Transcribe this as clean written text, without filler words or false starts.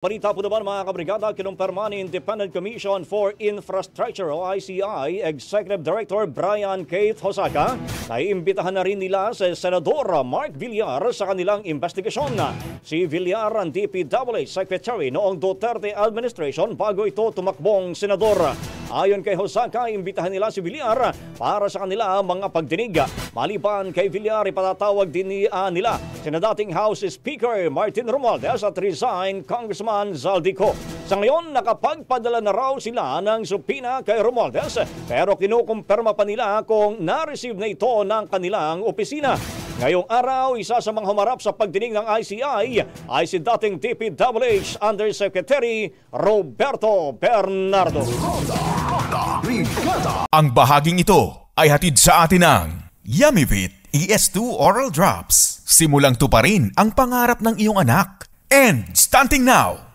Balita po naman mga kabrigada, kinumpirma ni Independent Commission for Infrastructure o ICI Executive Director Brian Keith Hosaka na iimbitahan na rin nila si Senador Mark Villar sa kanilang investigasyon. Si Villar ang DPWH Secretary noong Duterte administration bago ito tumakbong senador. Ayon kay Hosaka, imbitahan nila si Villar para sa kanila mga pagdinig. Maliban kay Villar, ipatatawag din nila sina dating House Speaker Martin Romualdez at resign Congressman Zaldico. Sa ngayon, nakapagpadala na raw sila ng subpoena kay Romualdez pero kinukumpirma pa nila kung na-receive na ito ng kanilang opisina. Ngayong araw, isa sa mga humarap sa pagdinig ng ICI ay si dating DPWH Undersecretary Roberto Bernardo. Ang bahaging ito ay hatid sa atin ng Yummyvit ES2 Oral Drops. Simulang tuparin ang pangarap ng iyong anak. And stunting now!